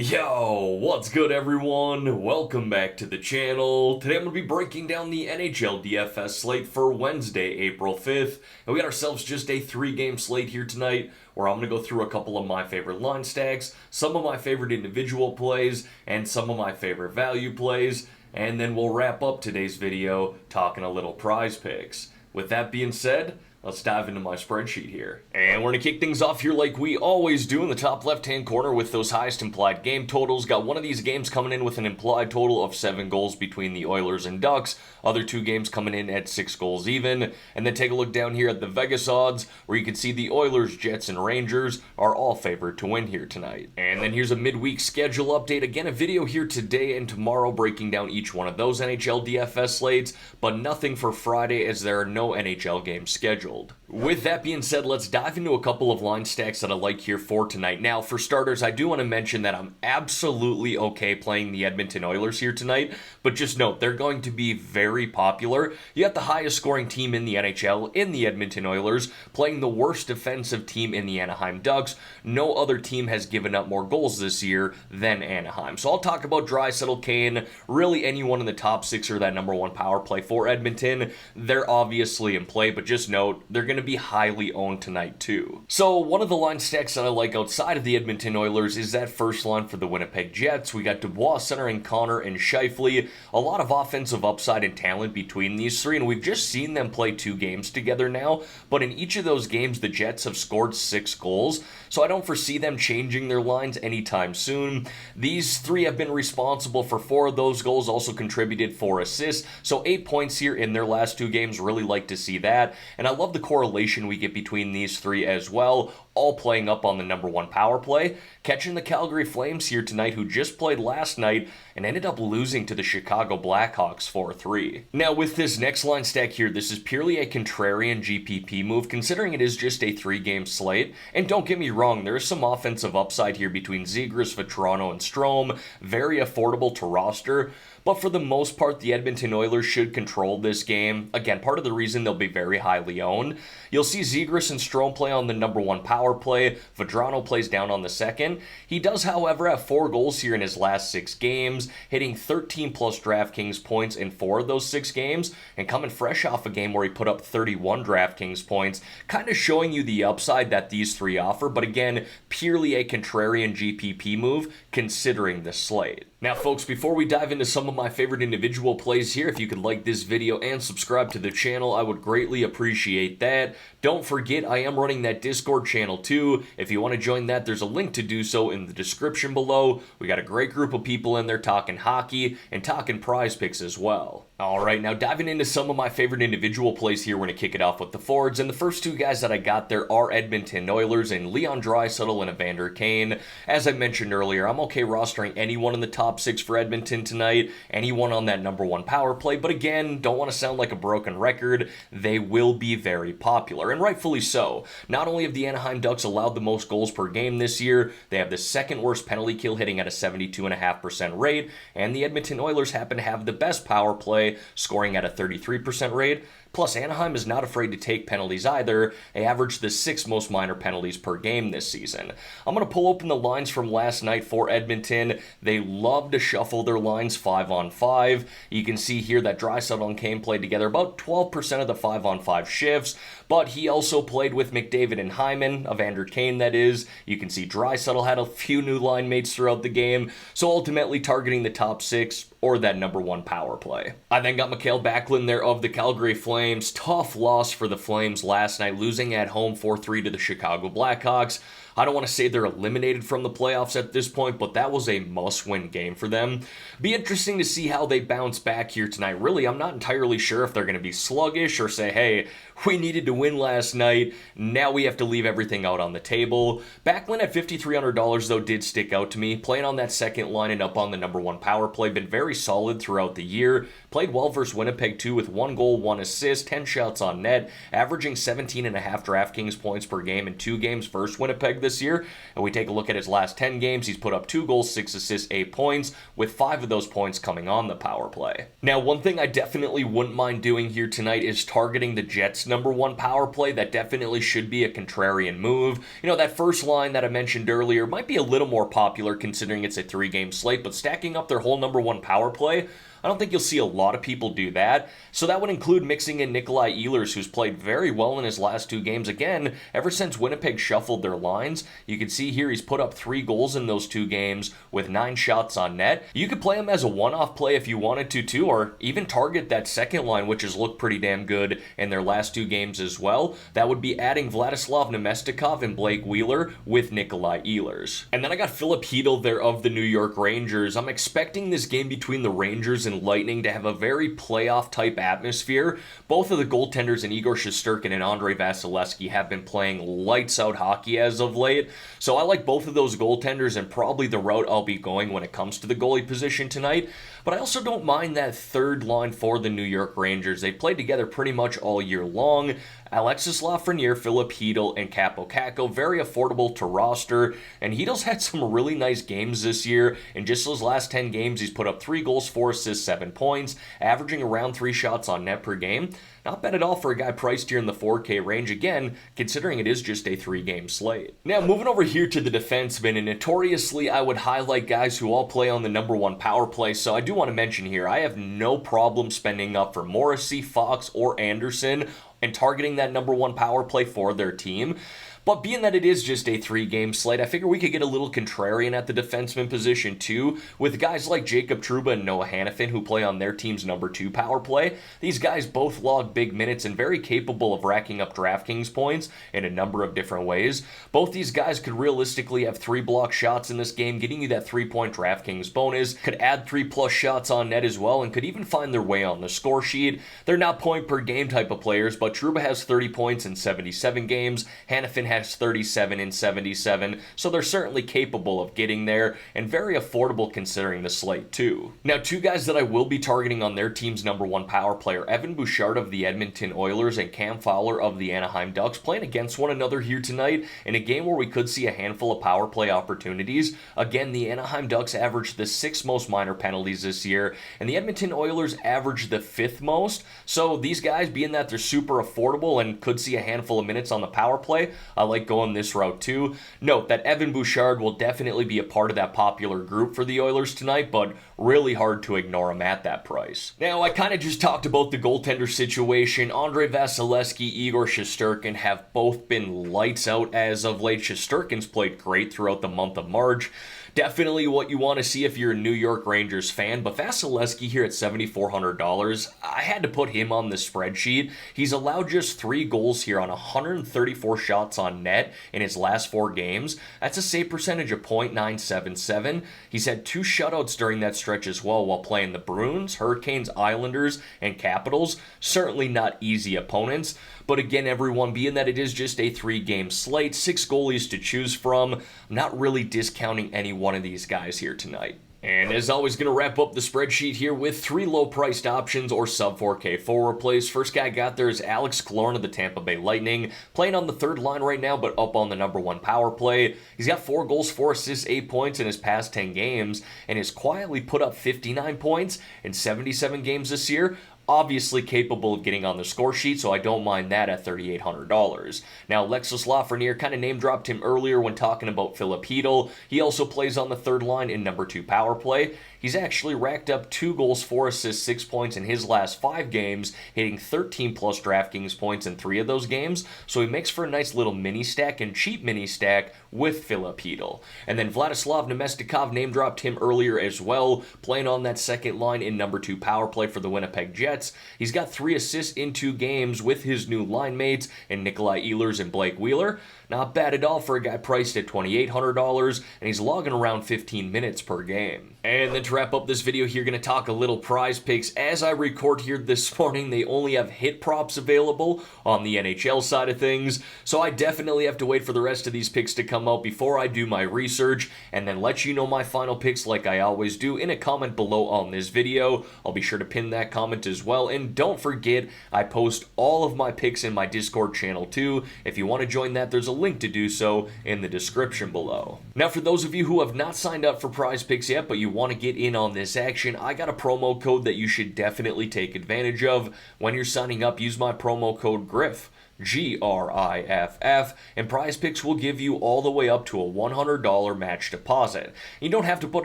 Yo, what's good everyone? Welcome back to the channel. Today I'm going to be breaking down the Nhl Dfs slate for Wednesday, April 5th. And we got ourselves just a 3-game slate here tonight where I'm going to go through a couple of my favorite line stacks, some of my favorite individual plays, and some of my favorite value plays. And then we'll wrap up today's video talking a little prize picks. With that being said, let's dive into my spreadsheet here. And we're going to kick things off here like we always do in the top left-hand corner with those highest implied game totals. Got one of these games coming in with an implied total of 7 goals between the Oilers and Ducks. Other 2 games coming in at 6 goals even. And then take a look down here at the Vegas odds where you can see the Oilers, Jets, and Rangers are all favored to win here tonight. And then here's a midweek schedule update. Again, a video here today and tomorrow breaking down each one of those NHL DFS slates, but nothing for Friday as there are no NHL games scheduled. With that being said, let's dive into a couple of line stacks that I like here for tonight. Now, for starters, I do want to mention that I'm absolutely okay playing the Edmonton Oilers here tonight, but just note, they're going to be very popular. You got the highest scoring team in the NHL in the Edmonton Oilers, playing the worst defensive team in the Anaheim Ducks. No other team has given up more goals this year than Anaheim. So I'll talk about Draisaitl, Kane, really anyone in the top 6 or that number 1 power play for Edmonton. They're obviously in play, but just note, they're going to be highly owned tonight too. So one of the line stacks that I like outside of the Edmonton Oilers is that first line for the Winnipeg Jets. We got Dubois centering Connor and Scheifele. A lot of offensive upside and talent between these 3, and we've just seen them play 2 games together now, but in each of those games the Jets have scored 6 goals, so I don't foresee them changing their lines anytime soon. These 3 have been responsible for 4 of those goals, also contributed 4 assists, so 8 points here in their last 2 games. Really like to see that, and I love the correlation we get between these 3 as well, all playing up on the number 1 power play. Catching the Calgary Flames here tonight, who just played last night and ended up losing to the Chicago Blackhawks 4-3. Now with this next line stack here, this is purely a contrarian GPP move, considering it is just a 3-game slate. And don't get me wrong, there is some offensive upside here between Zegras, Vetrano, and Strome. Very affordable to roster. But for the most part, the Edmonton Oilers should control this game. Again, part of the reason they'll be very highly owned. You'll see Zegras and Strome play on the number 1 power play. Vetrano plays down on the second. He does, however, have 4 goals here in his last 6 games, hitting 13 plus DraftKings points in 4 of those 6 games, and coming fresh off a game where he put up 31 DraftKings points, kind of showing you the upside that these 3 offer, but again, purely a contrarian GPP move considering the slate. Now folks, before we dive into some of my favorite individual plays here, if you could like this video and subscribe to the channel, I would greatly appreciate that. Don't forget, I am running that Discord channel too. If you want to join that, there's a link to do so in the description below. We got a great group of people in there talking hockey and talking prize picks as well. Alright, now diving into some of my favorite individual plays here, we're going to kick it off with the forwards. And the first 2 guys that I got there are Edmonton Oilers and Leon Draisaitl and Evander Kane. As I mentioned earlier, I'm okay rostering anyone in the top 6 for Edmonton tonight, anyone on that number 1 power play, but again, don't want to sound like a broken record, they will be very popular, and rightfully so. Not only have the Anaheim Ducks allowed the most goals per game this year, they have the 2nd worst penalty kill hitting at a 72.5% rate, and the Edmonton Oilers happen to have the best power play, scoring at a 33% rate. Plus, Anaheim is not afraid to take penalties either. They averaged the 6th most minor penalties per game this season. I'm going to pull open the lines from last night for Edmonton. They love to shuffle their lines 5-on-5. You can see here that Draisaitl and Kane played together about 12% of the 5-on-5 shifts, but he also played with McDavid and Hyman, Evander Kane that is. You can see Draisaitl had a few new line mates throughout the game, so ultimately targeting the top 6 or that number 1 power play. I then got Mikael Backlund there of the Calgary Flames. Tough loss for the Flames last night, losing at home 4-3 to the Chicago Blackhawks. I don't want to say they're eliminated from the playoffs at this point, but that was a must-win game for them. Be interesting to see how they bounce back here tonight. Really, I'm not entirely sure if they're going to be sluggish or say, hey, we needed to win last night, now we have to leave everything out on the table. Backlund at $5,300 though did stick out to me. Playing on that second line and up on the number 1 power play, been very solid throughout the year. Played well versus Winnipeg too with 1 goal, 1 assist, 10 shots on net, averaging 17.5 DraftKings points per game in 2 games versus Winnipeg this year. And we take a look at his last 10 games, he's put up 2 goals, 6 assists, 8 points, with 5 of those points coming on the power play. Now, one thing I definitely wouldn't mind doing here tonight is targeting the Jets' #1 power play. That definitely should be a contrarian move. You know, that first line that I mentioned earlier might be a little more popular considering it's a 3-game slate, but stacking up their whole #1 power play, I don't think you'll see a lot of people do that. So that would include mixing in Nhl Dfs, who's played very well in his last 2 games. Again, ever since Winnipeg shuffled their lines, you can see here he's put up 3 goals in those 2 games with 9 shots on net. You could play him as a one-off play if you wanted to too, or even target that second line, which has looked pretty damn good in their last 2 games as well. That would be adding Vladislav Namestnikov and Blake Wheeler with Nhl Dfs. And then I got Filip Chytil there of the New York Rangers. I'm expecting this game between the Rangers and Lightning to have a very playoff type atmosphere. Both of the goaltenders in Igor Shesterkin and Andrei Vasilevsky have been playing lights out hockey as of late, so I like both of those goaltenders and probably the route I'll be going when it comes to the goalie position tonight. But I also don't mind that third line for the New York Rangers. They've played together pretty much all year long. Alexis Lafreniere, Filip Chytil, and Kaapo Kakko, very affordable to roster, and Chytil's had some really nice games this year. In just those last 10 games, he's put up 3 goals, 4 assists, 7 points, averaging around 3 shots on net per game. Not bad at all for a guy priced here in the 4K range, again, considering it is just a 3-game slate. Now, moving over here to the defensemen, and notoriously, I would highlight guys who all play on the #1 power play, so I do want to mention here, I have no problem spending up for Morrissey, Fox, or Anderson, and targeting that #1 power play for their team. But being that it is just a 3-game slate, I figure we could get a little contrarian at the defenseman position too, with guys like Jacob Trouba and Noah Hanifin who play on their team's #2 power play. These guys both log big minutes and very capable of racking up DraftKings points in a number of different ways. Both these guys could realistically have 3 block shots in this game, getting you that 3-point DraftKings bonus, could add 3+ shots on net as well, and could even find their way on the score sheet. They're not point per game type of players, but Trouba has 30 points in 77 games, Hanifin has 37 in 77, so they're certainly capable of getting there, and very affordable considering the slate too. Now, 2 guys that I will be targeting on their team's #1 power play are Evan Bouchard of the Edmonton Oilers and Cam Fowler of the Anaheim Ducks, playing against one another here tonight in a game where we could see a handful of power play opportunities. Again, the Anaheim Ducks averaged the 6th most minor penalties this year, and the Edmonton Oilers averaged the 5th most, so these guys, being that they're super affordable and could see a handful of minutes on the power play, I like going this route too. Note that Evan Bouchard will definitely be a part of that popular group for the Oilers tonight, but really hard to ignore him at that price. Now, I kind of just talked about the goaltender situation. Andrei Vasilevsky, Igor Shesterkin have both been lights out as of late. Shesterkin's played great throughout the month of March. Definitely what you want to see if you're a New York Rangers fan, but Vasilevsky here at $7,400, I had to put him on the spreadsheet. He's allowed just 3 goals here on 134 shots on net in his last 4 games. That's a save percentage of .977. He's had 2 shutouts during that stretch as well while playing the Bruins, Hurricanes, Islanders, and Capitals. Certainly not easy opponents, but again, everyone, being that it is just a 3-game slate, 6 goalies to choose from, I'm not really discounting any one of these guys here tonight. And as always, going to wrap up the spreadsheet here with 3 low-priced options or sub-4K forward plays. First guy I got there is Alex Killorn of the Tampa Bay Lightning, playing on the 3rd line right now, but up on the #1 power play. He's got 4 goals, 4 assists, 8 points in his past 10 games, and has quietly put up 59 points in 77 games this year. Obviously capable of getting on the score sheet, so I don't mind that at $3,800. Now, Alexis Lafreniere, kind of name-dropped him earlier when talking about Filip Chytil. He also plays on the 3rd line in #2 power play. He's actually racked up 2 goals, 4 assists, 6 points in his last 5 games, hitting 13+ DraftKings points in 3 of those games, so he makes for a nice little mini stack and cheap mini stack with Filip Chytil. And then Vladislav Namestnikov, name-dropped him earlier as well, playing on that 2nd line in #2 power play for the Winnipeg Jets. He's got 3 assists in 2 games with his new line mates in Nhl Dfs and Blake Wheeler. Not bad at all for a guy priced at $2,800, and he's logging around 15 minutes per game. And then to wrap up this video here, going to talk a little prize picks. As I record here this morning, they only have hit props available on the NHL side of things, so I definitely have to wait for the rest of these picks to come out before I do my research, and then let you know my final picks like I always do in a comment below on this video. I'll be sure to pin that comment as well, and don't forget, I post all of my picks in my Discord channel too. If you want to join that, there's a link to do so in the description below. Now, for those of you who have not signed up for Prizepicks yet, but you want to get in on this action, I got a promo code that you should definitely take advantage of. When you're signing up, use my promo code GRIFF. GRIFF, and Prizepicks will give you all the way up to a $100 match deposit. You don't have to put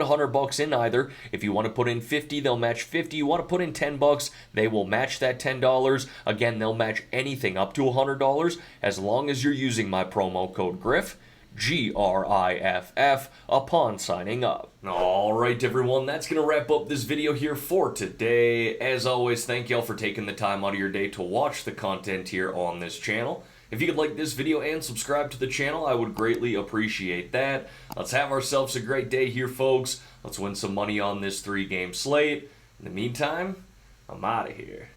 $100 in either. If you want to put in $50, they'll match $50. You want to put in $10, they will match that $10. Again, they'll match anything up to $100 as long as you're using my promo code GRIFF. GRIFF upon signing up. Alright everyone, that's going to wrap up this video here for today. As always, thank y'all for taking the time out of your day to watch the content here on this channel. If you could like this video and subscribe to the channel, I would greatly appreciate that. Let's have ourselves a great day here, folks. Let's win some money on this 3-game slate. In the meantime, I'm out of here.